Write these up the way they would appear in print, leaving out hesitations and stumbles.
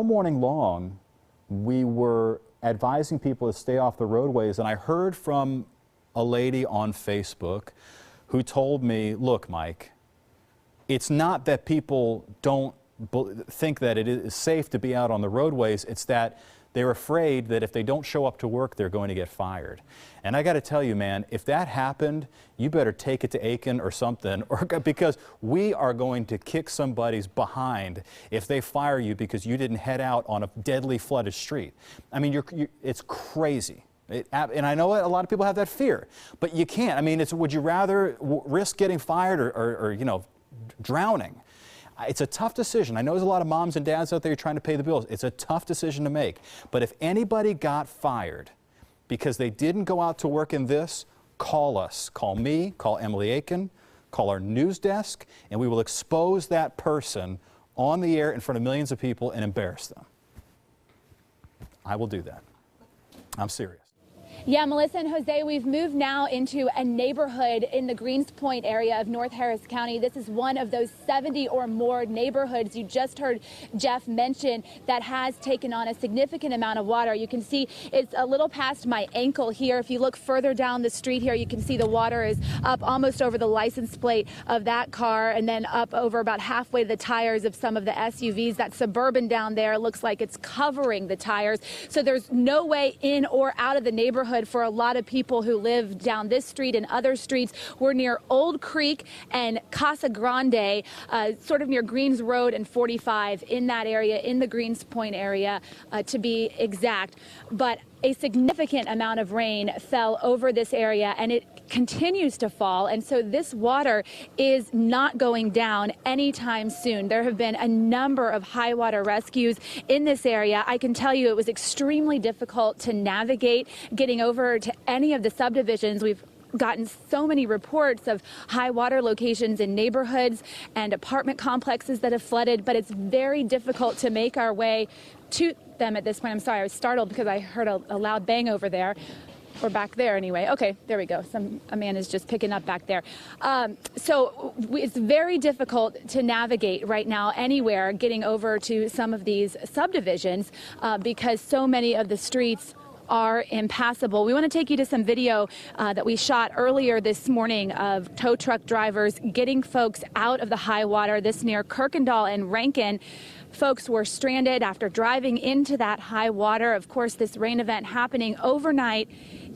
all morning long, we were advising people to stay off the roadways, and I heard from a lady on Facebook who told me, look, Mike, it's not that people don't think that it is safe to be out on the roadways, it's that they're afraid that if they don't show up to work, they're going to get fired. And I got to tell you, man, if that happened, you better take it to Aiken or something, because we are going to kick somebody's behind if they fire you because you didn't head out on a deadly flooded street. I mean, it's crazy. And I know a lot of people have that fear, but you can't. I mean, would you rather risk getting fired or you know, drowning? It's a tough decision. I know there's a lot of moms and dads out there trying to pay the bills. It's a tough decision to make. But if anybody got fired because they didn't go out to work in this, call us. Call me, call Emily Aiken, call our news desk, and we will expose that person on the air in front of millions of people and embarrass them. I will do that. I'm serious. Yeah, Melissa and Jose, we've moved now into a neighborhood in the Greens Point area of North Harris County. This is one of those 70 or more neighborhoods you just heard Jeff mention that has taken on a significant amount of water. You can see it's a little past my ankle here. If you look further down the street here, you can see the water is up almost over the license plate of that car and then up over about halfway to the tires of some of the SUVs. That Suburban down there looks like it's covering the tires. So there's no way in or out of the neighborhood for a lot of people who live down this street and other streets. We're near Old Creek and Casa Grande, sort of near Greens Road and 45 in that area, in the Greens Point area, to be exact. But a significant amount of rain fell over this area, and it continues to fall, and so this water is not going down anytime soon. There have been a number of high water rescues in this area. I can tell you it was extremely difficult to navigate getting over to any of the subdivisions. We've gotten so many reports of high water locations in neighborhoods and apartment complexes that have flooded, but it's very difficult to make our way to them at this point. I'm sorry, I was startled because I heard a loud bang over there. Or back there anyway. Okay, there we go. A man is just picking up back there. So it's very difficult to navigate right now anywhere getting over to some of these subdivisions because so many of the streets are impassable. We want to take you to some video that we shot earlier this morning of tow truck drivers getting folks out of the high water. This near Kirkendall and Rankin. Folks were stranded after driving into that high water. Of course, this rain event happening overnight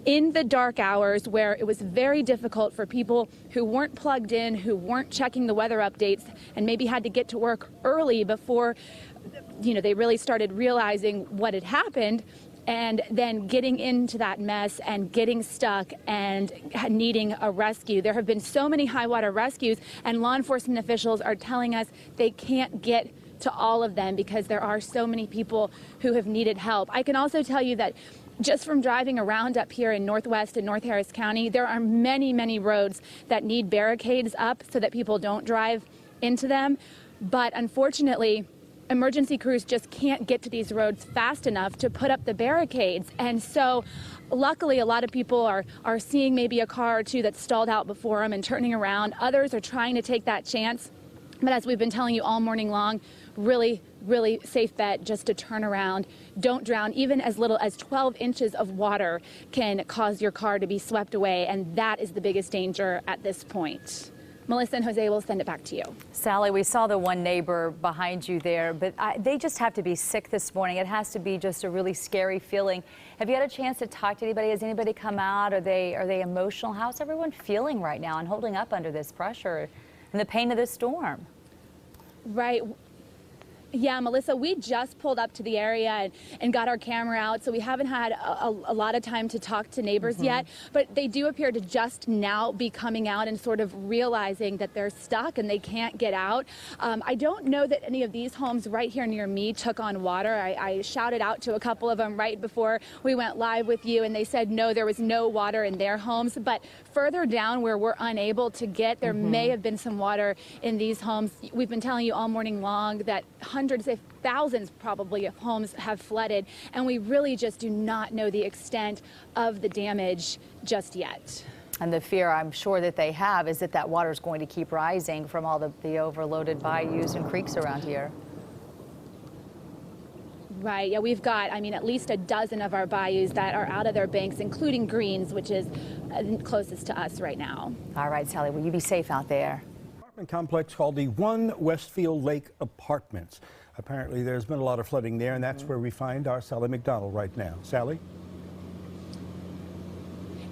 in the dark hours where it was very difficult for people who weren't plugged in, who weren't checking the weather updates, and maybe had to get to work early before, you know, they really started realizing what had happened, and then getting into that mess and getting stuck and needing a rescue. There have been so many high water rescues, and law enforcement officials are telling us they can't get to all of them because there are so many people who have needed help. I can also tell you that just from driving around up here in Northwest and North Harris County, there are many, many roads that need barricades up so that people don't drive into them. But unfortunately, emergency crews just can't get to these roads fast enough to put up the barricades. And so luckily, a lot of people are seeing maybe a car or two that's stalled out before them and turning around. Others are trying to take that chance. But as we've been telling you all morning long, really, really safe bet just to turn around. Don't drown. Even as little as 12 inches of water can cause your car to be swept away, and that is the biggest danger at this point. Melissa and Jose, will send it back to you. Sally, we saw the one neighbor behind you there, but they just have to be sick this morning. It has to be just a really scary feeling. Have you had a chance to talk to anybody? Has anybody come out? Are they emotional? How's everyone feeling right now and holding up under this pressure and the pain of this storm? Right. Yeah, Melissa, we just pulled up to the area and got our camera out, so we haven't had a lot of time to talk to neighbors yet, but they do appear to just now be coming out and sort of realizing that they're stuck and they can't get out. I don't know that any of these homes right here near me took on water. I shouted out to a couple of them right before we went live with you, and they said no, there was no water in their homes, but further down where we're unable to get, there may have been some water in these homes. We've been telling you all morning long that hundreds, if thousands probably, of homes have flooded, and we really just do not know the extent of the damage just yet. And the fear I'm sure that they have is that that water is going to keep rising from all the overloaded bayous and creeks around here. Right. Yeah, we've got, I mean, at least a dozen of our bayous that are out of their banks, including Greens, which is closest to us right now. All right, Sally, will you be safe out there? Apartment complex called the One Westfield Lake Apartments. Apparently there's been a lot of flooding there, and that's where we find our Sally McDonald right now. Sally?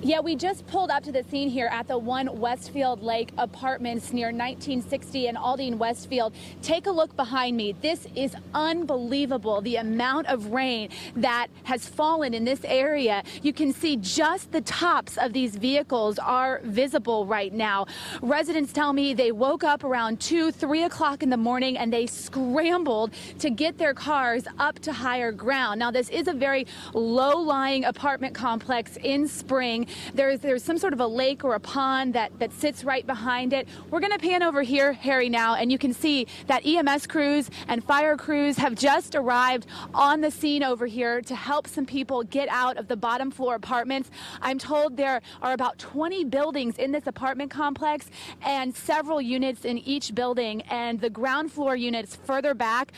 Yeah, we just pulled up to the scene here at the One Westfield Lake Apartments near 1960 and Aldine Westfield. Take a look behind me. This is unbelievable, the amount of rain that has fallen in this area. You can see just the tops of these vehicles are visible right now. Residents tell me they woke up around 2, 3 o'clock in the morning and they scrambled to get their cars up to higher ground. Now, this is a very low-lying apartment complex in Spring. There's some sort of a lake or a pond that sits right behind it. We're going to pan over here, Harry, now, and you can see that EMS crews and fire crews have just arrived on the scene over here to help some people get out of the bottom floor apartments. I'm told there are about 20 buildings in this apartment complex and several units in each building, and the ground floor units further back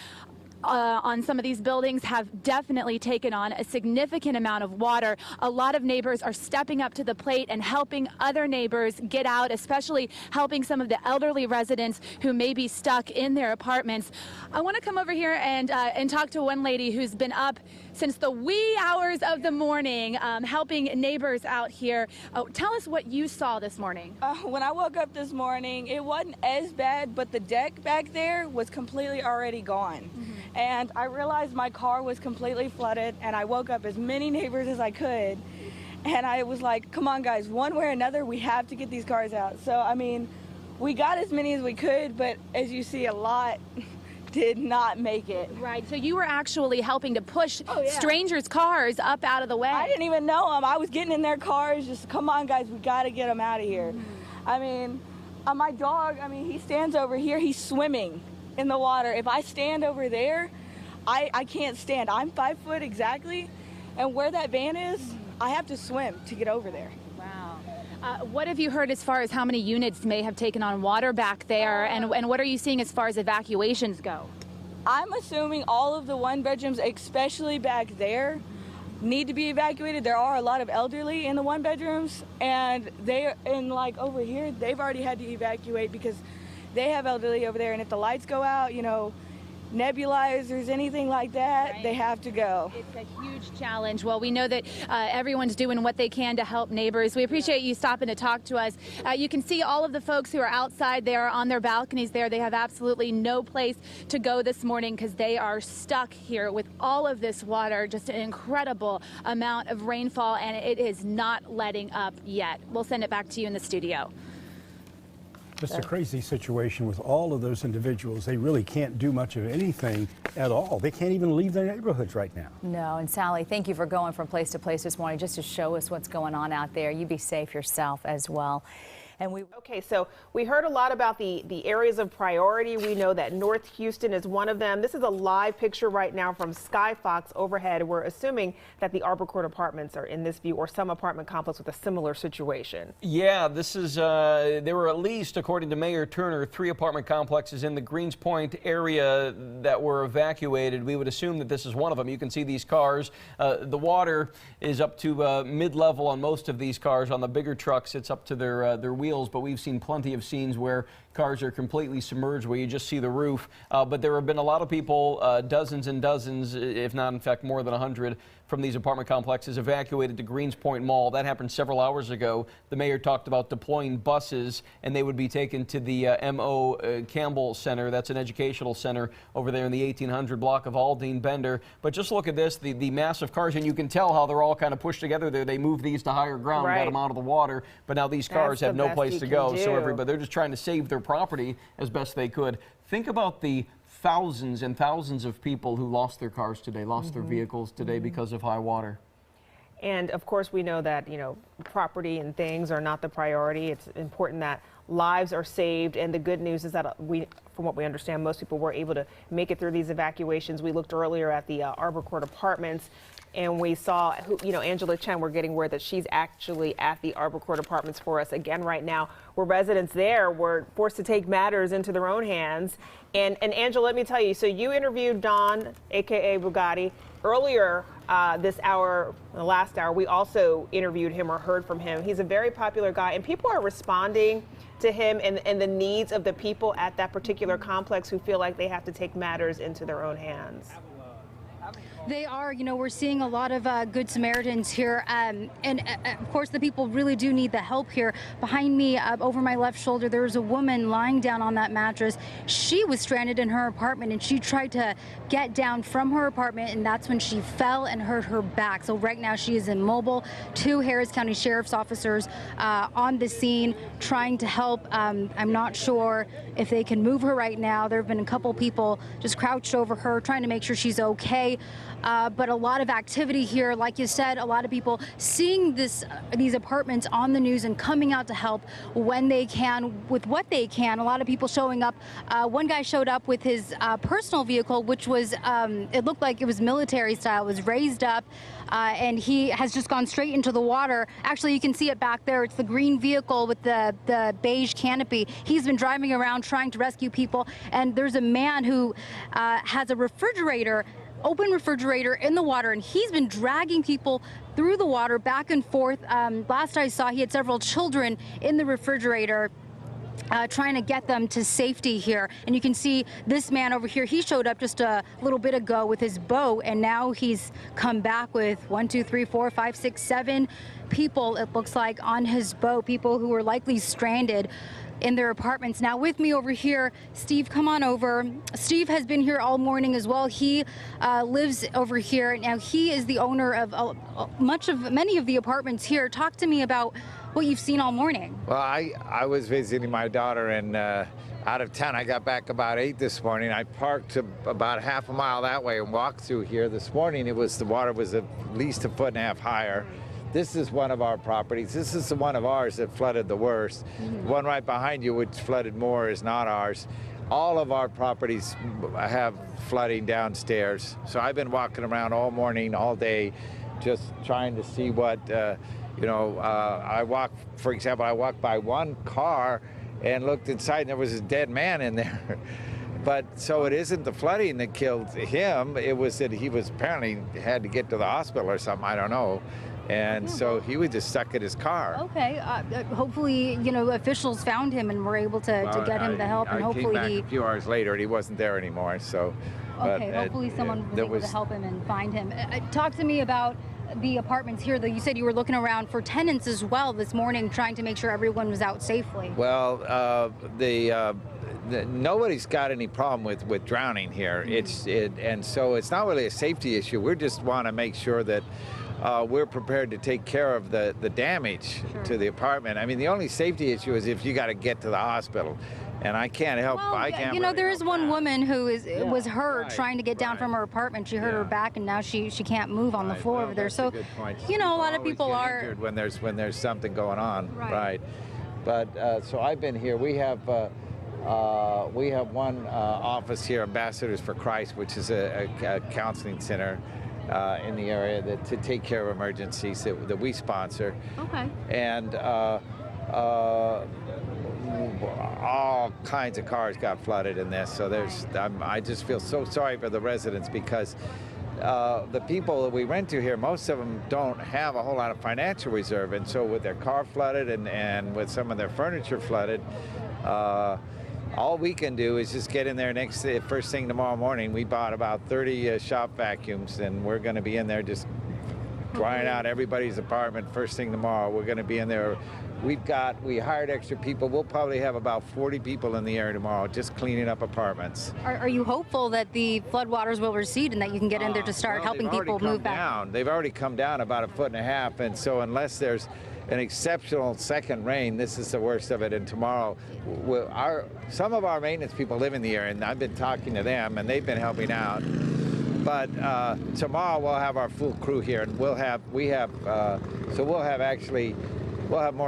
on some of these buildings have definitely taken on a significant amount of water. A lot of neighbors are stepping up to the plate and helping other neighbors get out, especially helping some of the elderly residents who may be stuck in their apartments. I want to come over here and talk to one lady who's been up since the wee hours of the morning, helping neighbors out here. Tell us what you saw this morning. When I woke up this morning, it wasn't as bad, but the deck back there was completely already gone. Mm-hmm. And I realized my car was completely flooded, and I woke up as many neighbors as I could. And I was like, come on, guys, one way or another, we have to get these cars out. So, I mean, we got as many as we could, but as you see, a lot did not make it. Right, so you were actually helping to push strangers' cars up out of the way. I didn't even know them. I was getting in their cars, just come on, guys, we got to get them out of here. Mm-hmm. I mean, my dog, I mean, he stands over here, he's swimming in the water. If I stand over there, I can't stand. I'm 5 foot exactly, and where that van is, I have to swim to get over there. Wow. What have you heard as far as how many units may have taken on water back there, and what are you seeing as far as evacuations go? I'm assuming all of the one bedrooms, especially back there, need to be evacuated. There are a lot of elderly in the one bedrooms, and like over here, they've already had to evacuate because they have elderly over there, and if the lights go out, you know, nebulizers, anything like that, right, they have to go. It's a huge challenge. Well, we know that everyone's doing what they can to help neighbors. We appreciate you stopping to talk to us. You can see all of the folks who are outside. They are on their balconies there. They have absolutely no place to go this morning because they are stuck here with all of this water, just an incredible amount of rainfall, and it is not letting up yet. We'll send it back to you in the studio. Just a crazy situation with all of those individuals. They really can't do much of anything at all. They can't even leave their neighborhoods right now. No, and Sally, thank you for going from place to place this morning just to show us what's going on out there. You be safe yourself as well. And Okay, so we heard a lot about the areas of priority. We know that North Houston is one of them. This is a live picture right now from Skyfox overhead. We're assuming that the Arbor Court apartments are in this view, or some apartment complex with a similar situation. Yeah, this is, there were at least, according to Mayor Turner, 3 apartment complexes in the Greens Point area that were evacuated. We would assume that this is one of them. You can see these cars. The water is up to mid-level on most of these cars. On the bigger trucks, it's up to their wheels. But we've seen plenty of scenes where cars are completely submerged, where you just see the roof. But there have been a lot of people, dozens and dozens, if not in fact more than 100, from these apartment complexes evacuated to Greens Point Mall. That happened several hours ago. The mayor talked about deploying buses, and they would be taken to the M.O. Campbell Center. That's an educational center over there in the 1800 block of Aldine Bender. But just look at this, the massive cars, and you can tell how they're all kind of pushed together there. They moved these to higher ground, got them out of the water, but now these cars have no place to go. So they're just trying to save their property as best they could. Think about the thousands and thousands of people who lost their cars today, lost their vehicles today because of high water. And of course, we know that, you know, property and things are not the priority. It's important that lives are saved. And the good news is that from what we understand, most people were able to make it through these evacuations. We looked earlier at the Arbor Court Apartments, and we saw, Angela Chen, we're getting word that she's actually at the Arbor Court Apartments for us again right now, where residents there were forced to take matters into their own hands. And Angela, let me tell you, so you interviewed Don, aka Bugatti, earlier this hour, the last hour. We also interviewed him or heard from him. He's a very popular guy, and people are responding to him and the needs of the people at that particular complex who feel like they have to take matters into their own hands. They are, we're seeing a lot of Good Samaritans here. And of course, the people really do need the help here. Behind me, over my left shoulder, there was a woman lying down on that mattress. She was stranded in her apartment, and she tried to get down from her apartment, and that's when she fell and hurt her back. So right now she is immobile. 2 Harris County Sheriff's officers on the scene trying to help. I'm not sure if they can move her right now. There have been a couple people just crouched over her trying to make sure she's okay. But a lot of activity here, like you said, a lot of people seeing these apartments on the news and coming out to help when they can, with what they can. A lot of people showing up. One guy showed up with his personal vehicle, which was, it looked like it was military style. It was raised up, and he has just gone straight into the water. Actually, you can see it back there. It's the green vehicle with the beige canopy. He's been driving around trying to rescue people, and there's a man who has a open refrigerator in the water, and he's been dragging people through the water back and forth. Last I saw, he had several children in the refrigerator trying to get them to safety here. And you can see this man over here, he showed up just a little bit ago with his boat, and now he's come back with 1, 2, 3, 4, 5, 6, 7 people, it looks like, on his boat, people who were likely stranded in their apartments. Now with me over here, Steve, come on over. Steve has been here all morning as well. He lives over here. Now he is the owner of many of the apartments here. Talk to me about what you've seen all morning. Well, I was visiting my daughter and out of town. I got back about 8 this morning. I parked about half a mile that way and walked through here. This morning the water was at least 1.5 feet higher. This is one of our properties. This is the one of ours that flooded the worst. The one right behind you, which flooded more, is not ours. All of our properties have flooding downstairs. So I've been walking around all morning, all day, just trying to see what, I walked by one car and looked inside, and there was a dead man in there. But so it isn't the flooding that killed him. It was that he was apparently had to get to the hospital or something. I don't know. And so he was just stuck in his car. Okay. Hopefully, officials found him and were able to get him the help. And hopefully came back a few hours later and he wasn't there anymore. So. Okay. Hopefully someone was able to help him and find him. Talk to me about the apartments here. You said you were looking around for tenants as well this morning, trying to make sure everyone was out safely. Well, nobody's got any problem with drowning here. And so it's not really a safety issue. We just want to make sure that we're prepared to take care of the damage to the apartment. I mean, the only safety issue is if you got to get to the hospital. And I can't help. Well, I can't. Really there is one that. Woman who was hurt trying to get down from her apartment. She hurt her back, and now she can't move on the floor over there. So, a lot of people are injured when there's something going on, right? But so I've been here. We have one office here, Ambassadors for Christ, which is a counseling center in the area to take care of emergencies that we sponsor. Okay. And all kinds of cars got flooded in this. So I just feel so sorry for the residents because the people that we rent to here, most of them don't have a whole lot of financial reserve. And so with their car flooded and with some of their furniture flooded, all we can do is just get in there first thing tomorrow morning. We bought about 30 shop vacuums, and we're going to be in there just drying out everybody's apartment first thing tomorrow. We're going to be in there. We hired extra people. We'll probably have about 40 people in the area tomorrow just cleaning up apartments. Are you hopeful that the floodwaters will recede and that you can get in there to start helping people move back? They've already come down about 1.5 feet, and so unless there's an exceptional second rain, this is the worst of it. And tomorrow, some of our maintenance people live in the area, and I've been talking to them, and they've been helping out. But tomorrow we'll have our full crew here, and we'll have more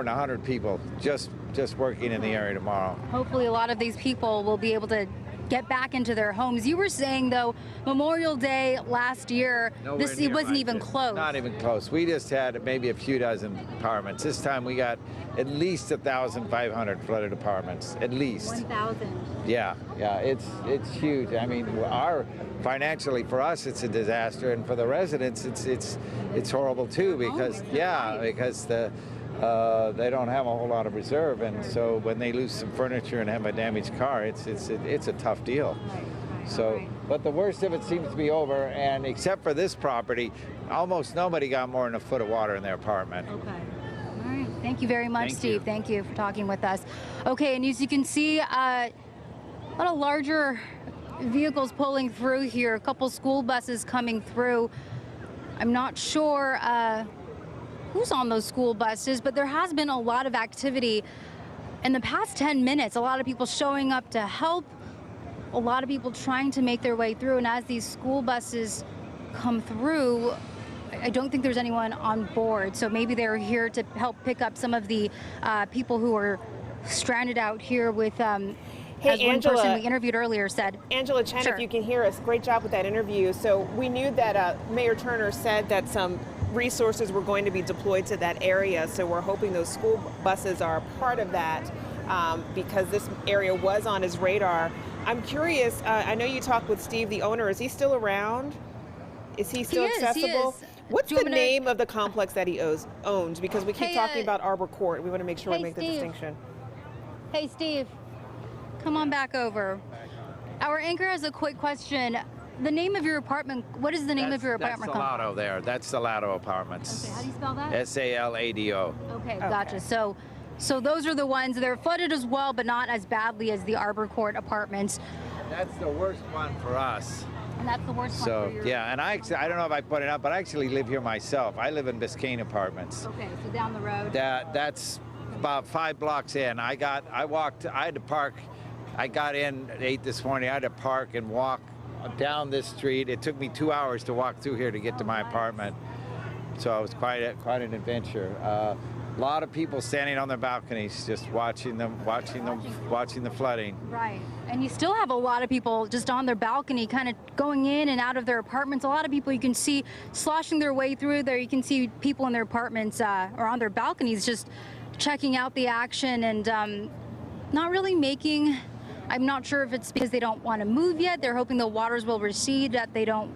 than 100 people just just working in the area tomorrow. Hopefully a lot of these people will be able to get back into their homes. You were saying, though, Memorial Day last year, it wasn't even close. Not even close. We just had maybe a few dozen apartments. This time we got at least 1,500 flooded apartments, at least. 1,000. Yeah, it's huge. I mean, financially for us it's a disaster, and for the residents it's horrible too, because because they don't have a whole lot of reserve, and so when they lose some furniture and have a damaged car, it's a tough deal. So, but the worst of it seems to be over, and except for this property, almost nobody got more than a foot of water in their apartment. Okay. All right. Thank you very much, Steve. Thank you for talking with us. Okay, and as you can see, a lot of larger vehicles pulling through here, a couple school buses coming through. I'm not sure who's on those school buses, but there has been a lot of activity in the past 10 minutes. A lot of people showing up to help, a lot of people trying to make their way through. And as these school buses come through, I don't think there's anyone on board. So maybe they're here to help pick up some of the people who are stranded out here with, Hey, as one Angela, person we interviewed earlier said. Angela Chen, Sure. if you can hear us, great job with that interview. So we knew that Mayor Turner said that some resources were going to be deployed to that area. So we're hoping those school buses are a part of that because this area was on his radar. I'm curious, I know you talked with Steve, the owner. Is he still around? Is he still accessible? He is. What's the name of the complex that he owns? Because we keep talking about Arbor Court. We want to make sure we make the distinction. Hey, Steve. Come on back over. Our anchor has a quick question. The name of your apartment, what is the name of your apartment? That's Salado there. That's Salado Apartments. Okay, how do you spell that? S-A-L-A-D-O. Okay, gotcha. So those are the ones that are flooded as well, but not as badly as the Arbor Court apartments. That's the worst one for us. And that's the worst one for your... Yeah, and I don't know if I put it up, but I actually live here myself. I live in Biscayne Apartments. Okay, so down the road. That's about 5 blocks in. I had to park. I got in at 8 this morning. I had to park and walk down this street. It took me 2 hours to walk through here to get to my apartment. So it was quite an adventure. A lot of people standing on their balconies, just watching the flooding. Right, and you still have a lot of people just on their balcony, kind of going in and out of their apartments. A lot of people you can see sloshing their way through there. You can see people in their apartments or on their balconies just checking out the action and not really making. I'm not sure if it's because they don't want to move yet. They're hoping the waters will recede, that they don't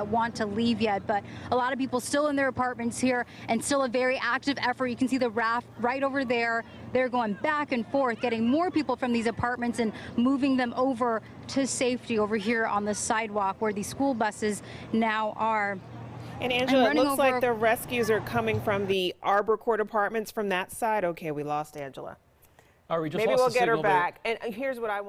want to leave yet. But a lot of people still in their apartments here, and still a very active effort. You can see the raft right over there. They're going back and forth, getting more people from these apartments and moving them over to safety over here on the sidewalk where these school buses now are. And Angela, it looks like the rescues are coming from the Arbor Court apartments from that side. Okay, we lost Angela. All right, we just Maybe lost we'll the get her signal there. back. And here's what I want.